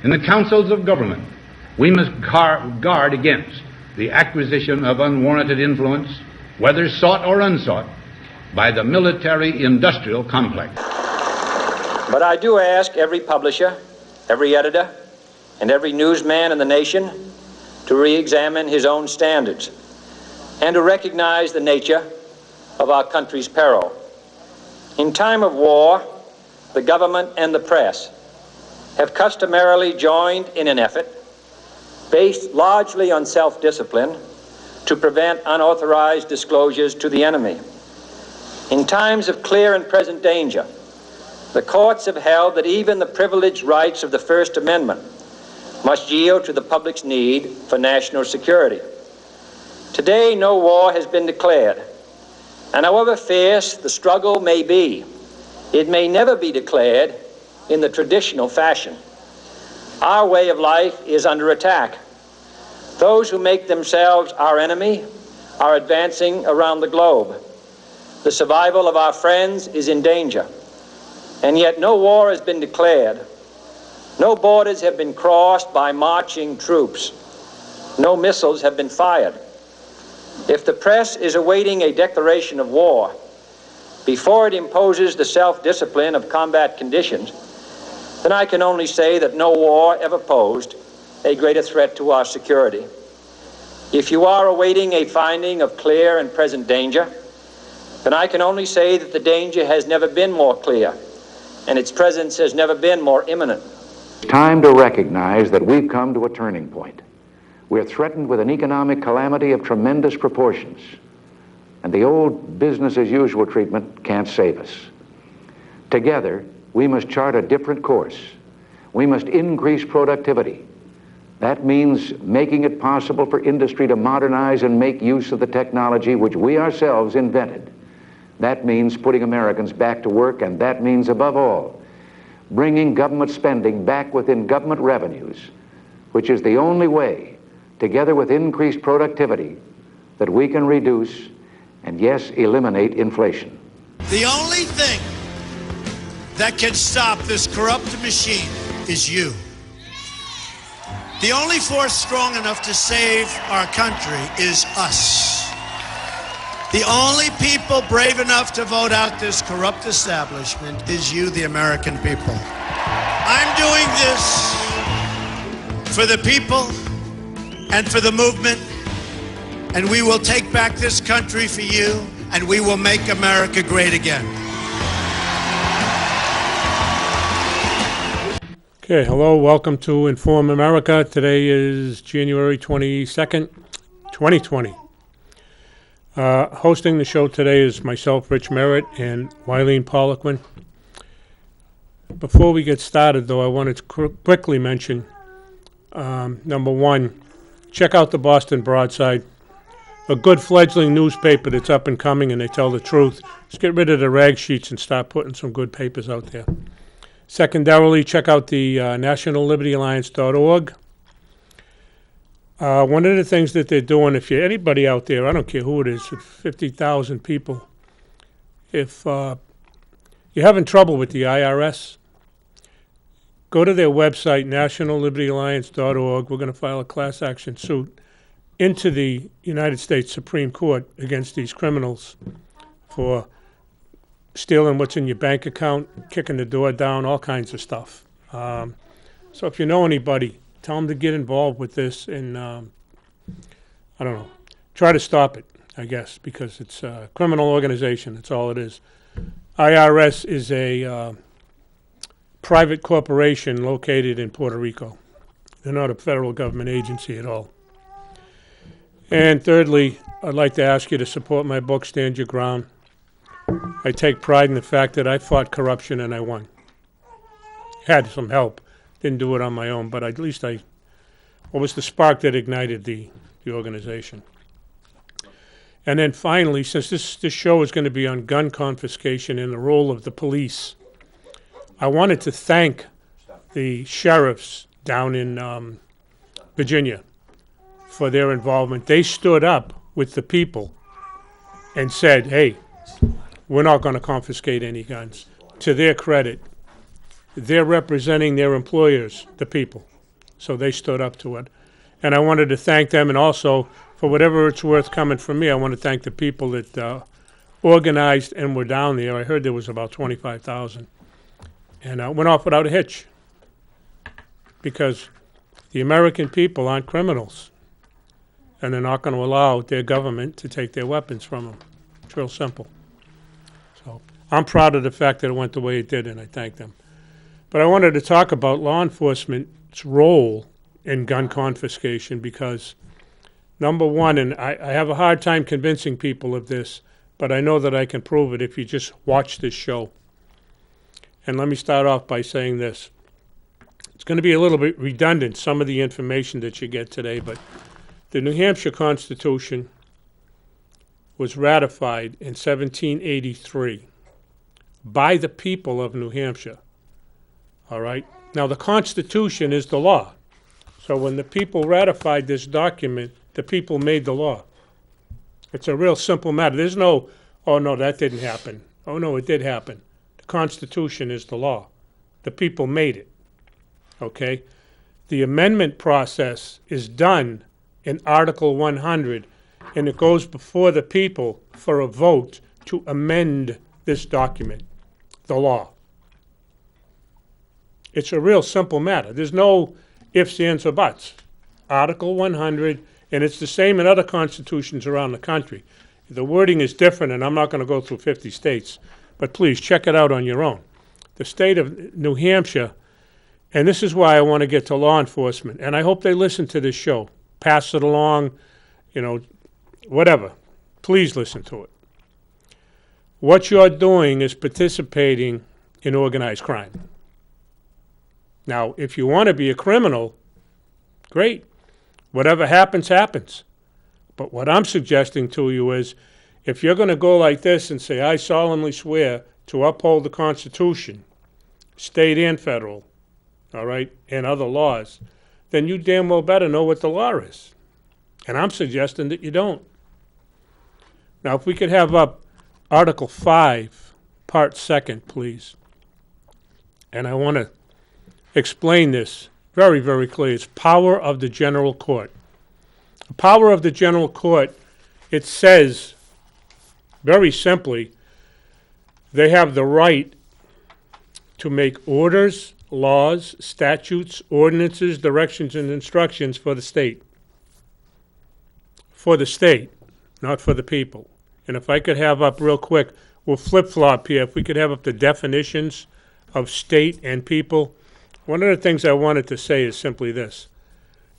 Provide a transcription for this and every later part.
In the councils of government, we must guard against the acquisition of unwarranted influence, whether sought or unsought, by the military-industrial complex. But I do ask every publisher, every editor, and every newsman in the nation to re-examine his own standards and to recognize the nature of our country's peril. In time of war, the government and the press have customarily joined in an effort based largely on self-discipline to prevent unauthorized disclosures to the enemy. In times of clear and present danger, the courts have held that even the privileged rights of the First Amendment must yield to the public's need for national security. Today, no war has been declared, and however fierce the struggle may be, it may never be declared in the traditional fashion. Our way of life is under attack. Those who make themselves our enemy are advancing around the globe. The survival of our friends is in danger, and yet no war has been declared. No borders have been crossed by marching troops. No missiles have been fired. If the press is awaiting a declaration of war before it imposes the self-discipline of combat conditions, then I can only say that no war ever posed a greater threat to our security. If you are awaiting a finding of clear and present danger, then I can only say that the danger has never been more clear, and its presence has never been more imminent. It's time to recognize that we've come to a turning point. We're threatened with an economic calamity of tremendous proportions, and the old business-as-usual treatment can't save us. Together, we must chart a different course. We must increase productivity. That means making it possible for industry to modernize and make use of the technology which we ourselves invented. That means putting Americans back to work, and that means, above all, bringing government spending back within government revenues, which is the only way, together with increased productivity, that we can reduce and, yes, eliminate inflation. The only thing that can stop this corrupt machine is you. The only force strong enough to save our country is us. The only people brave enough to vote out this corrupt establishment is you, the American people. I'm doing this for the people and for the movement, and we will take back this country for you, and we will make America great again. Okay, hello, welcome to Inform America. Today is January 22nd, 2020. Hosting the show today is myself, Rich Merritt, and Wylene Poliquin. Before we get started, though, I wanted to quickly mention, number one, check out the Boston Broadside, a good fledgling newspaper that's up and coming, and they tell the truth. Let's get rid of the rag sheets and start putting some good papers out there. Secondarily, check out the nationallibertyalliance.org. One of the things that they're doing, if you're anybody out there, I don't care who it is, 50,000 people, if you're having trouble with the IRS, go to their website, nationallibertyalliance.org. We're going to file a class action suit into the United States Supreme Court against these criminals for stealing what's in your bank account, kicking the door down, all kinds of stuff. So if you know anybody, tell them to get involved with this and, I don't know, try to stop it, I guess, because it's a criminal organization. That's all it is. IRS is a private corporation located in Puerto Rico. They're not a federal government agency at all. And thirdly, I'd like to ask you to support my book, Stand Your Ground. I take pride in the fact that I fought corruption and I won. Had some help. Didn't do it on my own, but at least what was the spark that ignited the organization. And then finally, since this show is going to be on gun confiscation and the role of the police, I wanted to thank the sheriffs down in Virginia for their involvement. They stood up with the people and said, hey, we're not going to confiscate any guns. To their credit, they're representing their employers, the people. So they stood up to it. And I wanted to thank them, and also, for whatever it's worth coming from me, I want to thank the people that organized and were down there. I heard there was about 25,000. And I went off without a hitch, because the American people aren't criminals, and they're not going to allow their government to take their weapons from them. It's real simple. So I'm proud of the fact that it went the way it did, and I thank them. But I wanted to talk about law enforcement's role in gun confiscation, because, number one, and I have a hard time convincing people of this, but I know that I can prove it if you just watch this show. And let me start off by saying this. It's going to be a little bit redundant, some of the information that you get today, but the New Hampshire Constitution was ratified in 1783 by the people of New Hampshire. All right? Now, the Constitution is the law. So when the people ratified this document, the people made the law. It's a real simple matter. There's no, oh, no, that didn't happen. Oh, no, it did happen. The Constitution is the law. The people made it. Okay? The amendment process is done in Article 100, and it goes before the people for a vote to amend this document, the law. It's a real simple matter. There's no ifs, ands, or buts. Article 100, and it's the same in other constitutions around the country. The wording is different, and I'm not going to go through 50 states, but please check it out on your own. The state of New Hampshire, and this is why I want to get to law enforcement, and I hope they listen to this show. Pass it along, whatever. Please listen to it. What you're doing is participating in organized crime. Now, if you want to be a criminal, great. Whatever happens, happens. But what I'm suggesting to you is, if you're going to go like this and say, I solemnly swear to uphold the Constitution, state and federal, all right, and other laws, then you damn well better know what the law is. And I'm suggesting that you don't. Now, if we could have up Article 5, Part 2nd, please. And I want to explain this very, very clearly. It's power of the general court. The power of the general court, it says very simply, they have the right to make orders, laws, statutes, ordinances, directions, and instructions for the state. For the state, not for the people. And if I could have up real quick, we'll flip-flop here. If we could have up the definitions of state and people. One of the things I wanted to say is simply this.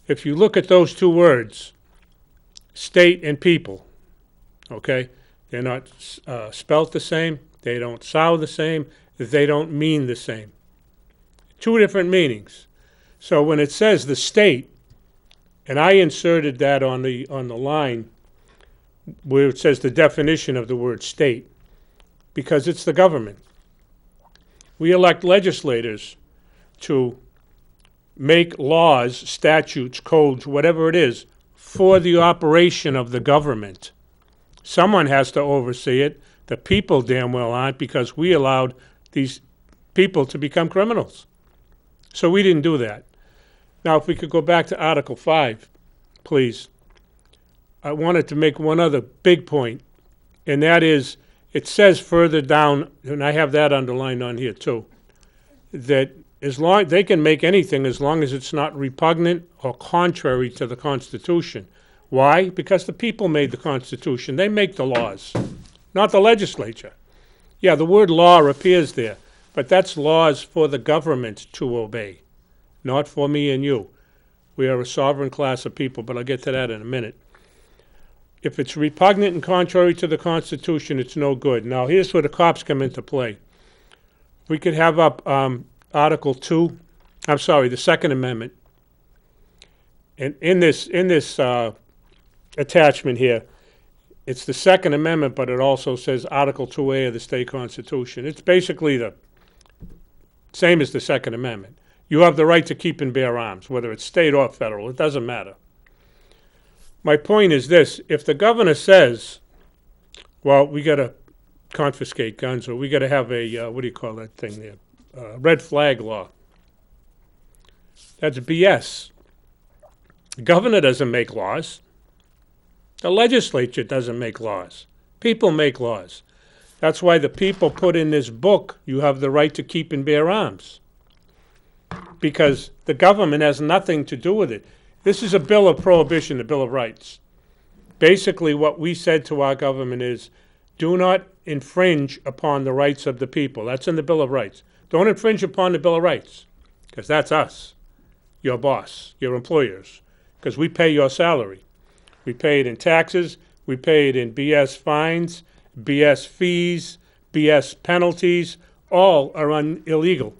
If you look at those two words, state and people, okay, they're not spelt the same, they don't sound the same, they don't mean the same. Two different meanings. So when it says the state, and I inserted that on the line where it says the definition of the word state, because it's the government. We elect legislators to make laws, statutes, codes, whatever it is, for the operation of the government. Someone has to oversee it. The people damn well aren't, because we allowed these people to become criminals. So we didn't do that. Now, if we could go back to Article 5, please. I wanted to make one other big point, and that is, it says further down, and I have that underlined on here too, that as long they can make anything as long as it's not repugnant or contrary to the Constitution. Why? Because the people made the Constitution. They make the laws, not the legislature. Yeah, the word law appears there, but that's laws for the government to obey, not for me and you. We are a sovereign class of people, but I'll get to that in a minute. If it's repugnant and contrary to the Constitution, it's no good. Now, here's where the cops come into play. We could have up Article 2, the Second Amendment. And in this attachment here, it's the Second Amendment, but it also says Article 2A of the state constitution. It's basically the same as the Second Amendment. You have the right to keep and bear arms, whether it's state or federal. It doesn't matter. My point is this. If the governor says, well, we got to confiscate guns, or we got to have a, what do you call that thing there, red flag law. That's BS. The governor doesn't make laws. The legislature doesn't make laws. People make laws. That's why the people put in this book, you have the right to keep and bear arms. Because the government has nothing to do with it. This is a bill of prohibition, a Bill of Rights. Basically, what we said to our government is, do not infringe upon the rights of the people. That's in the Bill of Rights. Don't infringe upon the Bill of Rights, because that's us, your boss, your employers, because we pay your salary. We pay it in taxes, we pay it in BS fines, BS fees, BS penalties, all are illegal.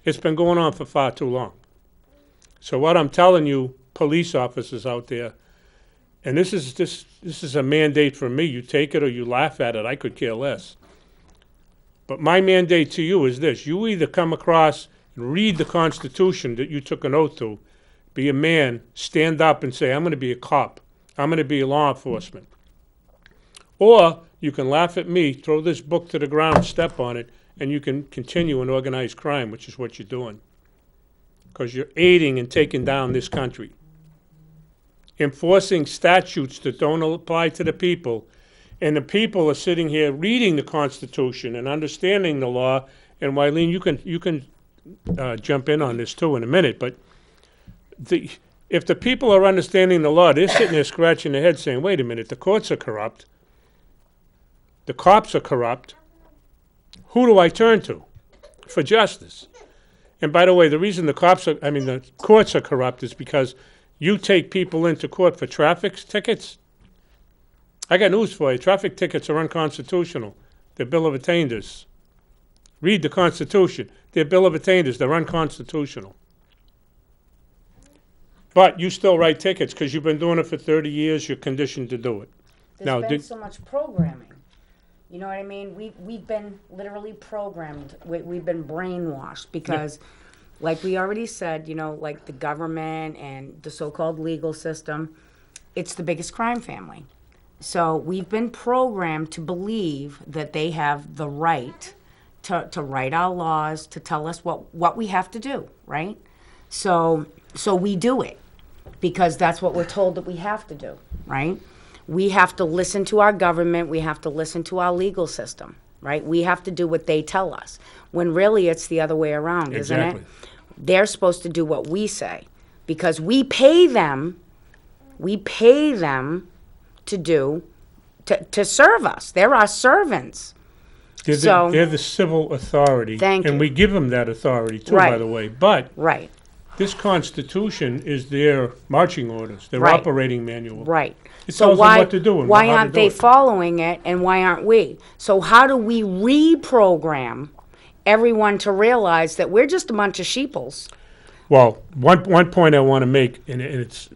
It's been going on for far too long. So what I'm telling you, police officers out there, and this is a mandate from me. You take it or you laugh at it. I could care less. But my mandate to you is this. You either come across and read the Constitution that you took an oath to, be a man, stand up and say, I'm going to be a cop. I'm going to be law enforcement. Or you can laugh at me, throw this book to the ground, step on it, and you can continue an organized crime, which is what you're doing. Because you're aiding and taking down this country. Enforcing statutes that don't apply to the people. And the people are sitting here reading the Constitution and understanding the law. And Wylene, you can jump in on this too in a minute. But if the people are understanding the law, they're sitting there scratching their head saying, wait a minute, the courts are corrupt. The cops are corrupt. Who do I turn to for justice? And by the way, the reason the courts are corrupt is because you take people into court for traffic tickets. I got news for you. Traffic tickets are unconstitutional. They're Bill of Attainder. Read the Constitution. They're Bill of Attainder. They're unconstitutional. But you still write tickets because you've been doing it for 30 years. You're conditioned to do it. There's been so much programming. You know what I mean? We've been literally programmed. We've been brainwashed because, like we already said, like the government and the so-called legal system, it's the biggest crime family. So we've been programmed to believe that they have the right to write our laws, to tell us what we have to do, right? So we do it because that's what we're told that we have to do, right? We have to listen to our government. We have to listen to our legal system, right? We have to do what they tell us, when really it's the other way around, isn't it? They're supposed to do what we say because we pay them to serve us. They're our servants. They're the civil authority. Thank you. And we give them that authority too, by the way. But right. This Constitution is their marching orders, their Right. operating manual. Right. It So tells them what to do and why how to aren't do they it. following it, and why aren't we? So how do we reprogram everyone to realize that we're just a bunch of sheeples? Well, one point I want to make, and it's,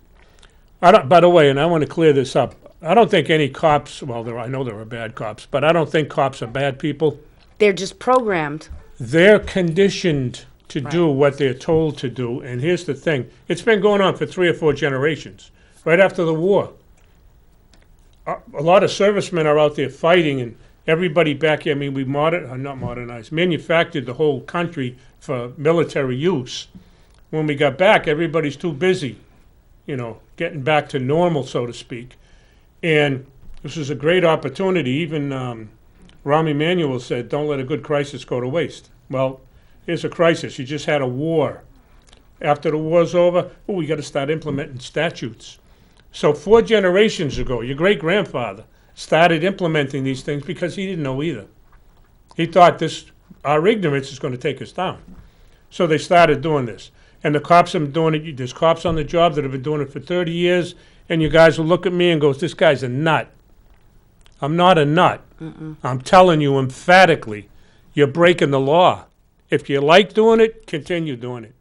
by the way, and I want to clear this up. I don't think any cops, I know there are bad cops, but I don't think cops are bad people. They're just programmed. They're conditioned to do what they're told to do. And here's the thing. It's been going on for 3 or 4 generations, right after the war. A lot of servicemen are out there fighting, and everybody back here, we manufactured the whole country for military use. When we got back, everybody's too busy, getting back to normal, so to speak. And this was a great opportunity. Even Rahm Emanuel said, don't let a good crisis go to waste. Well, here's a crisis. You just had a war. After the war's over, we got to start implementing statutes. So 4 generations ago, your great-grandfather started implementing these things because he didn't know either. He thought our ignorance is going to take us down. So they started doing this. And the cops have been doing it. There's cops on the job that have been doing it for 30 years, and you guys will look at me and go, this guy's a nut. I'm not a nut. I'm telling you emphatically, you're breaking the law. If you like doing it, continue doing it.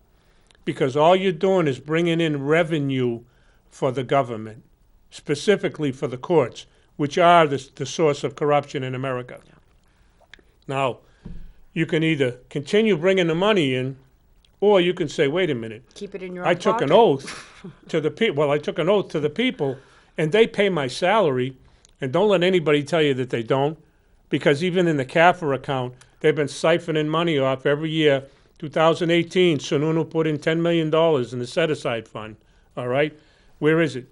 Because all you're doing is bringing in revenue for the government, specifically for the courts, which are the source of corruption in America. Now, you can either continue bringing the money in, or you can say, wait a minute. Keep it in your own I took an pocket. oath to the people. Well, I took an oath to the people, and they pay my salary. And don't let anybody tell you that they don't, because even in the CAFR account, they've been siphoning money off every year 2018, Sununu put in $10 million in the set-aside fund, all right? Where is it?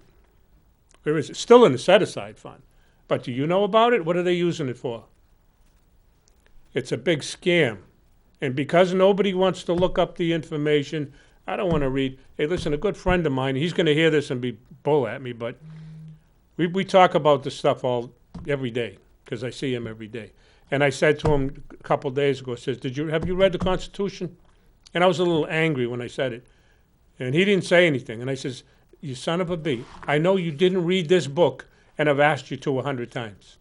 Where is it? Still in the set-aside fund. But do you know about it? What are they using it for? It's a big scam. And because nobody wants to look up the information, I don't want to read. Hey, listen, a good friend of mine, he's going to hear this and be bull at me, but we talk about this stuff every day because I see him every day. And I said to him a couple days ago, says, have you read the Constitution? And I was a little angry when I said it. And he didn't say anything. And I says, you son of a bee, I know you didn't read this book and I've asked you to 100 times.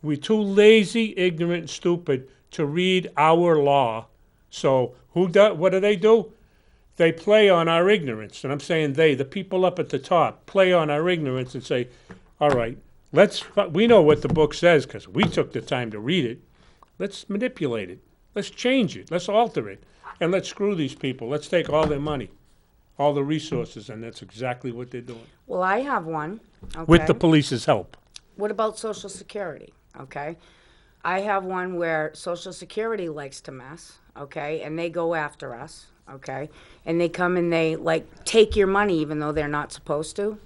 We're too lazy, ignorant, and stupid to read our law. So what do? They play on our ignorance. And I'm saying the people up at the top, play on our ignorance and say, all right, we know what the book says because we took the time to read it. Let's manipulate it. Let's change it. Let's alter it. And let's screw these people. Let's take all their money, all the resources, and that's exactly what they're doing. Well, I have one. Okay. With the police's help. What about Social Security? Okay. I have one where Social Security likes to mess, okay, and they go after us, okay, and they come and they, like, take your money even though they're not supposed to,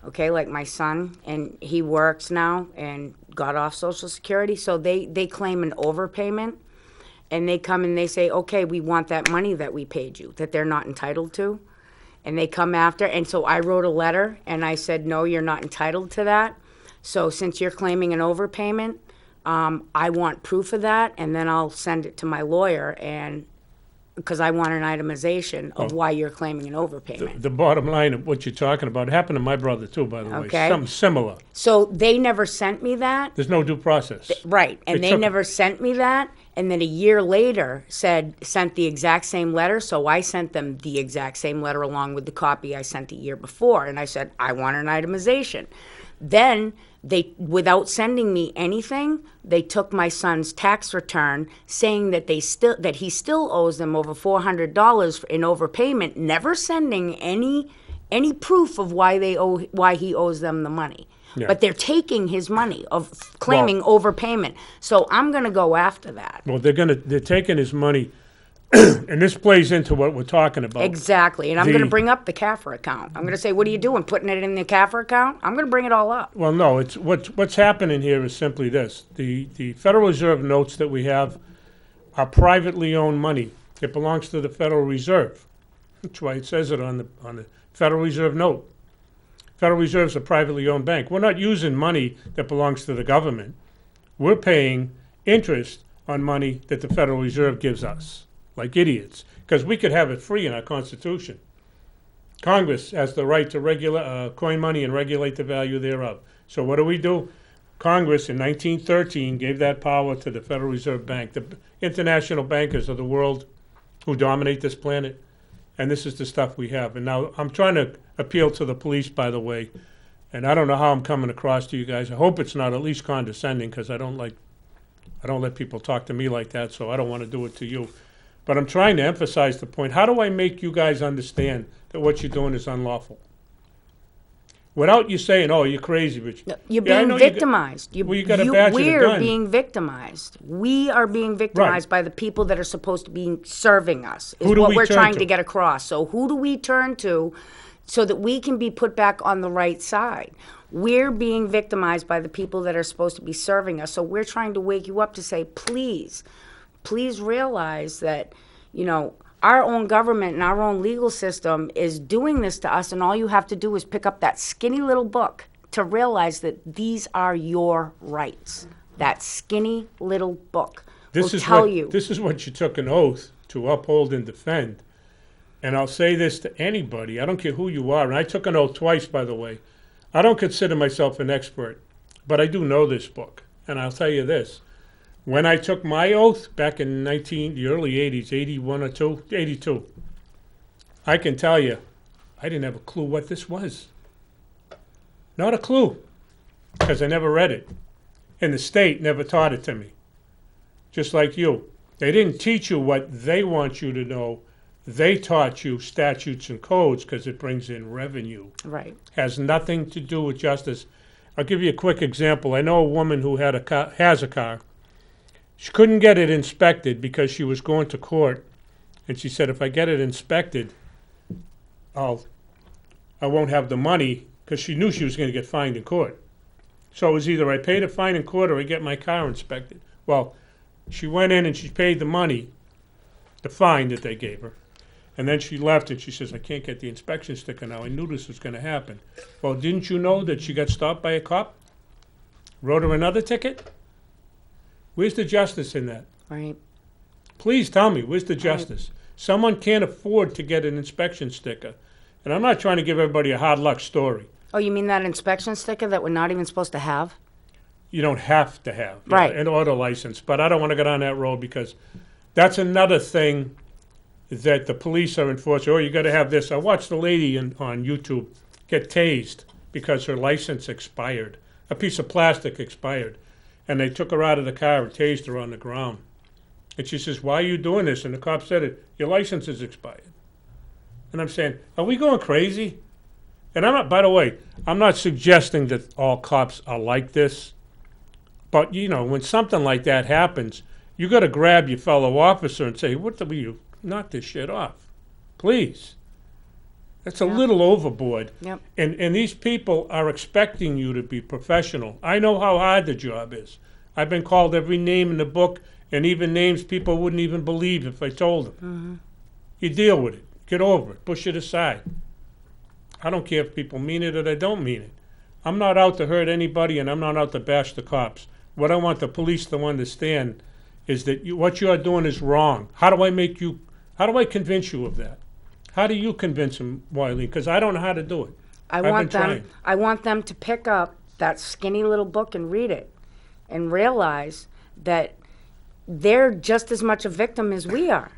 okay, like my son, and he works now and got off Social Security, so they claim an overpayment, and they come and they say, okay, we want that money that we paid you, that they're not entitled to, and they come after, and so I wrote a letter, and I said, no, you're not entitled to that, so since you're claiming an overpayment, I want proof of that, and then I'll send it to my lawyer, and because I want an itemization of why you're claiming an overpayment. The bottom line of what you're talking about happened to my brother too, by the way. Okay. Something similar. So they never sent me that. There's no due process. Right, and they never sent me that, and then a year later sent the exact same letter, so I sent them the exact same letter along with the copy I sent a year before, and I said, I want an itemization. Then they, without sending me anything, they took my son's tax return, saying that he still owes them over $400 in overpayment, never sending any proof of why he owes them the money. Yeah. But they're taking his money of claiming overpayment. So I'm going to go after that. Well, they're taking his money. And this plays into what we're talking about. Exactly. And I'm going to bring up the CAFR account. I'm going to say, what are you doing, putting it in the CAFR account? I'm going to bring it all up. Well, no, it's what's happening here is simply this. The Federal Reserve notes that we have are privately owned money. It belongs to the Federal Reserve. That's why it says it on the Federal Reserve note. Federal Reserve's a privately owned bank. We're not using money that belongs to the government. We're paying interest on money that the Federal Reserve gives us. Like idiots, because we could have it free in our Constitution. Congress has the right to coin money and regulate the value thereof. So what do? Congress in 1913 gave that power to the Federal Reserve Bank, the international bankers of the world who dominate this planet, and this is the stuff we have. And now I'm trying to appeal to the police, by the way, and I don't know how I'm coming across to you guys. I hope it's not at least condescending, because I don't let people talk to me like that, so I don't want to do it to you. But I'm trying to emphasize the point. How do I make you guys understand that what you're doing is unlawful? Without you saying, oh, you're crazy, Rich. No, you're being victimized. You got a badge and a gun. We're being victimized. We are being victimized by the people that are supposed to be serving us, is what we're trying to get across. So who do we turn to so that we can be put back on the right side? We're being victimized by the people that are supposed to be serving us. So we're trying to wake you up to say, please realize that, our own government and our own legal system is doing this to us, and all you have to do is pick up that skinny little book to realize that these are your rights. That skinny little book will tell you. This is what you took an oath to uphold and defend. And I'll say this to anybody, I don't care who you are, and I took an oath twice, by the way. I don't consider myself an expert, but I do know this book, and I'll tell you this. When I took my oath back in the early 80s, 81 or 82, I can tell you, I didn't have a clue what this was. Not a clue, because I never read it. And the state never taught it to me. Just like you. They didn't teach you what they want you to know. They taught you statutes and codes because it brings in revenue. Right. Has nothing to do with justice. I'll give you a quick example. I know a woman who has a car. She couldn't get it inspected because she was going to court And she said, if I get it inspected, I won't have the money, because she knew she was going to get fined in court. So it was either I paid a fine in court or I get my car inspected. Well, she went in and she paid the money, the fine that they gave her. And then she left and she says, I can't get the inspection sticker now. I knew this was going to happen. Well, didn't you know that she got stopped by a cop? Wrote her another ticket? Where's the justice in that? Right. Please tell me, where's the justice? Someone can't afford to get an inspection sticker. And I'm not trying to give everybody a hard luck story. Oh, you mean that inspection sticker that we're not even supposed to have? You don't have to have Right. an auto license, but I don't want to get on that road because that's another thing that the police are enforcing. Oh, you got to have this. I watched a lady on YouTube get tased because her license expired. A piece of plastic expired. And they took her out of the car and tased her on the ground. And she says, why are you doing this? And the cop said, your license is expired. And I'm saying, are we going crazy? And I'm not, by the way, I'm not suggesting that all cops are like this. But, you know, when something like that happens, you got to grab your fellow officer and say, what the you knock this shit off? Please. That's a little overboard. Yep. And these people are expecting you to be professional. I know how hard the job is. I've been called every name in the book, and even names people wouldn't even believe if I told them. Mm-hmm. You deal with it. Get over it. Push it aside. I don't care if people mean it or they don't mean it. I'm not out to hurt anybody, and I'm not out to bash the cops. What I want the police to understand is that what you're doing is wrong. How do I convince you of that? How do you convince them, Wylene? Because I don't know how to do it. I want them to pick up that skinny little book and read it and realize that they're just as much a victim as we are.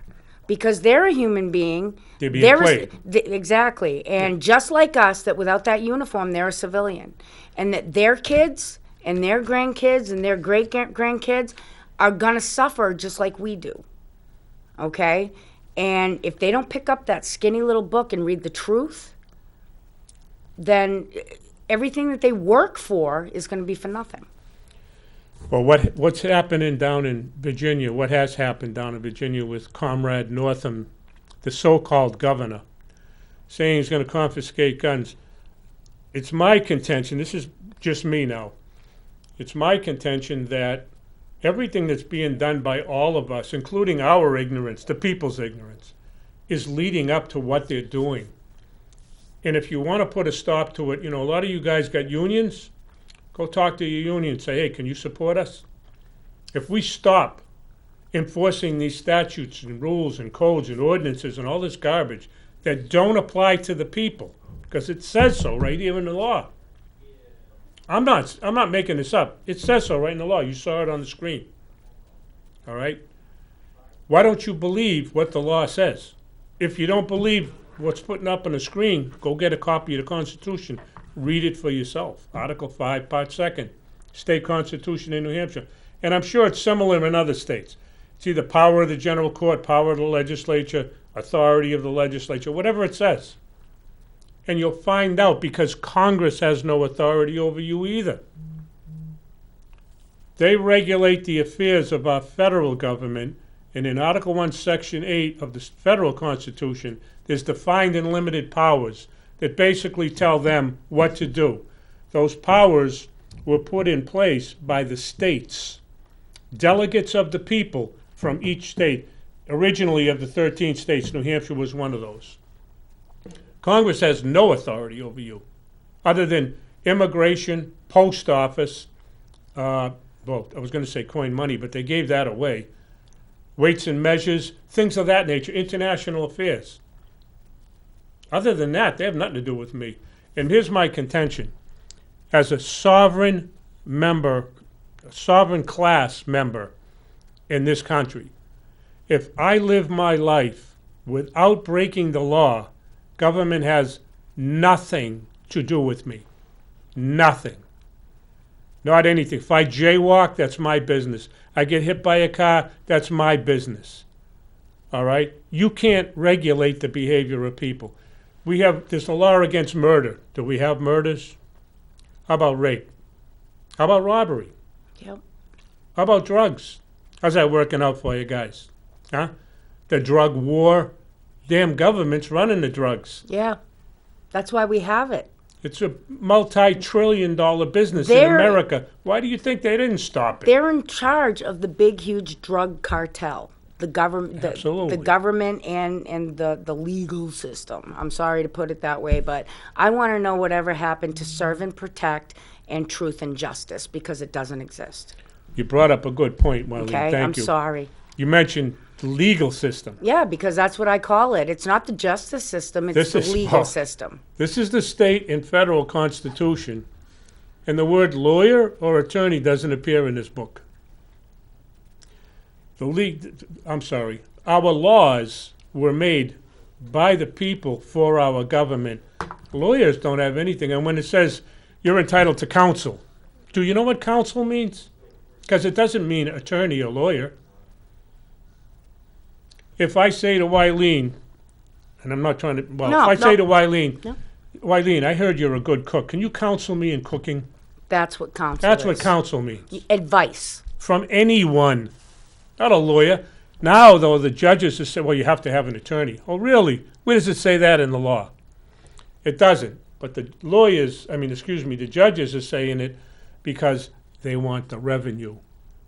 Because they're a human being. They're being played. Exactly. And just like us, that without that uniform, they're a civilian. And that their kids and their grandkids and their great-grandkids are going to suffer just like we do. Okay? And if they don't pick up that skinny little book and read the truth, then everything that they work for is going to be for nothing. Well, what's happening down in Virginia, what has happened down in Virginia with Comrade Northam, the so-called governor, saying he's going to confiscate guns, it's my contention, this is just me now, it's my contention that everything that's being done by all of us, including our ignorance, the people's ignorance, is leading up to what they're doing. And if you want to put a stop to it, you know, a lot of you guys got unions. Go talk to your union and say, hey, can you support us? If we stop enforcing these statutes and rules and codes and ordinances and all this garbage that don't apply to the people, because it says so right here in the law. I'm not making this up. It says so right in the law. You saw it on the screen. All right? Why don't you believe what the law says? If you don't believe what's putting up on the screen, go get a copy of the Constitution. Read it for yourself. Article 5, Part 2nd, State Constitution in New Hampshire. And I'm sure it's similar in other states. It's either power of the general court, power of the legislature, authority of the legislature, whatever it says. And you'll find out, because Congress has no authority over you either. They regulate the affairs of our federal government, and in Article 1, Section 8 of the federal Constitution, there's defined and limited powers that basically tell them what to do. Those powers were put in place by the states, delegates of the people from each state. Originally, of the 13 states, New Hampshire was one of those. Congress has no authority over you, other than immigration, post office, well, I was going to say coin money, but they gave that away. Weights and measures, things of that nature, international affairs. Other than that, they have nothing to do with me. And here's my contention. As a sovereign member, a sovereign class member in this country, if I live my life without breaking the law, government has nothing to do with me. Nothing. Not anything. If I jaywalk, that's my business. I get hit by a car, that's my business. All right? You can't regulate the behavior of people. There's a law against murder. Do we have murders? How about rape? How about robbery? Yep. How about drugs? How's that working out for you guys? Huh? the drug war. Damn government's running the drugs. Yeah. That's why we have it. It's a multi-trillion-dollar business in They're- America. Why do you think they didn't stop it? They're in charge of the big, huge drug cartel. The government, Absolutely. the government and the legal system. I'm sorry to put it that way, but I want to know whatever happened to serve and protect and truth and justice, because it doesn't exist. You brought up a good point, Wylene. Okay, Thank I'm you. sorry. You mentioned the legal system. Yeah, because that's what I call it. It's not the justice system, it's This the is- legal oh. system. This is the state and federal constitution, and the word lawyer or attorney doesn't appear in this book. Our laws were made by the people for our government. Lawyers don't have anything. And when it says you're entitled to counsel, do you know what counsel means? Because it doesn't mean attorney or lawyer. If I say to Wylene, and I'm not trying to, well, No, if I say no. to Wylene, No. Wylene, I heard you're a good cook. Can you counsel me in cooking? That's what counsel That's is. what counsel means. Advice. From anyone, not a lawyer. Now, though, the judges have said, well, you have to have an attorney. Oh, really? Where does it say that in the law? It doesn't. But the the judges are saying it because they want the revenue.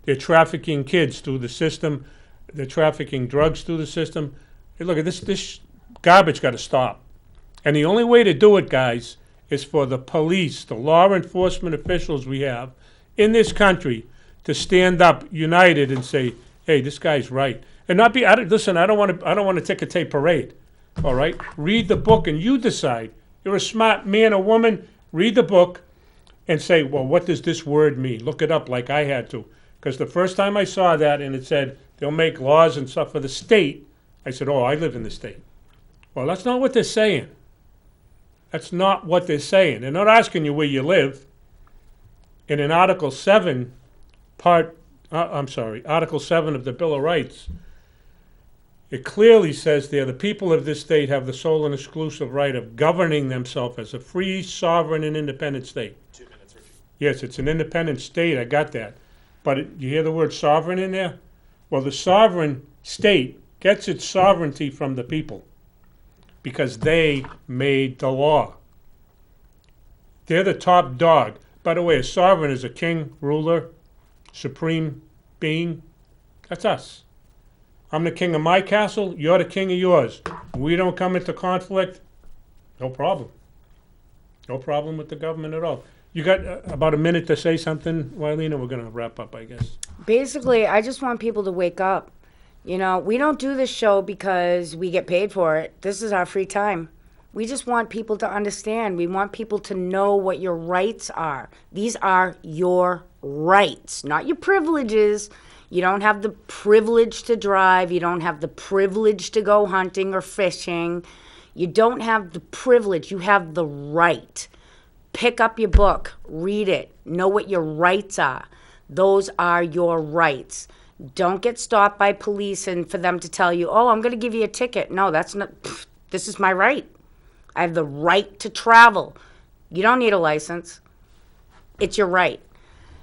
They're trafficking kids through the system. They're trafficking drugs through the system. Hey, look, this garbage got to stop. And the only way to do it, guys, is for the police, the law enforcement officials we have in this country to stand up united and say, hey, this guy's right. And not be, listen, I don't want to ticker tape parade, all right? Read the book and you decide. You're a smart man or woman, read the book and say, well, what does this word mean? Look it up like I had to. Because the first time I saw that and it said they'll make laws and stuff for the state, I said, oh, I live in the state. Well, that's not what they're saying. That's not what they're saying. They're not asking you where you live. And in Article 7, Article 7 of the Bill of Rights, it clearly says there, the people of this state have the sole and exclusive right of governing themselves as a free, sovereign, and independent state. 2 minutes, Richie. Yes, it's an independent state, I got that. But you hear the word sovereign in there? Well, the sovereign state gets its sovereignty from the people because they made the law. They're the top dog. By the way, a sovereign is a king, ruler, supreme being. That's us. I'm the king of my castle, you're the king of yours. We don't come into conflict, no problem. No problem with the government at all. You got about a minute to say something, Wylene, and we're going to wrap up, I guess. Basically, I just want people to wake up. You know, we don't do this show because we get paid for it. This is our free time. We just want people to understand. We want people to know what your rights are. These are your rights, not your privileges. You don't have the privilege to drive. You don't have the privilege to go hunting or fishing. You don't have the privilege. You have the right. Pick up your book, read it, know what your rights are. Those are your rights. Don't get stopped by police and for them to tell you, oh, I'm going to give you a ticket. No, that's not, this is my right. I have the right to travel. You don't need a license. It's your right.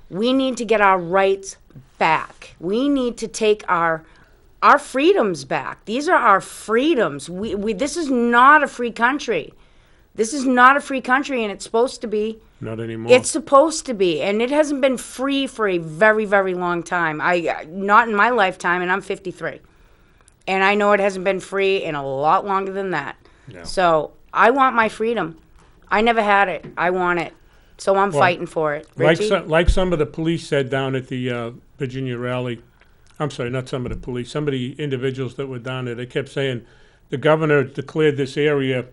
We need to get our rights back. We need to take our freedoms back. These are our freedoms. This is not a free country. This is not a free country, and it's supposed to be. Not anymore. It's supposed to be, and it hasn't been free for a very, very long time. Not in my lifetime, and I'm 53. And I know it hasn't been free in a lot longer than that. No. So I want my freedom. I never had it. I want it. So I'm fighting for it. Richie? Like some of the police said down at the Virginia rally, I'm sorry, not some of the police, some of the individuals that were down there, they kept saying the governor declared this area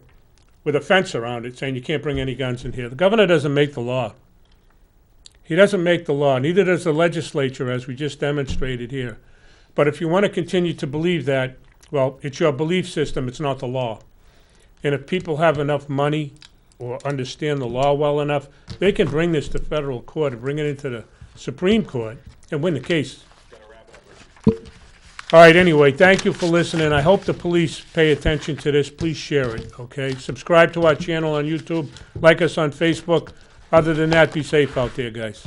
with a fence around it, saying you can't bring any guns in here. The governor doesn't make the law. He doesn't make the law. Neither does the legislature, as we just demonstrated here. But if you want to continue to believe that, well, it's your belief system, it's not the law. And if people have enough money or understand the law well enough, they can bring this to federal court and bring it into the Supreme Court and win the case. All right, anyway, thank you for listening. I hope the police pay attention to this. Please share it, okay? Subscribe to our channel on YouTube. Like us on Facebook. Other than that, be safe out there, guys.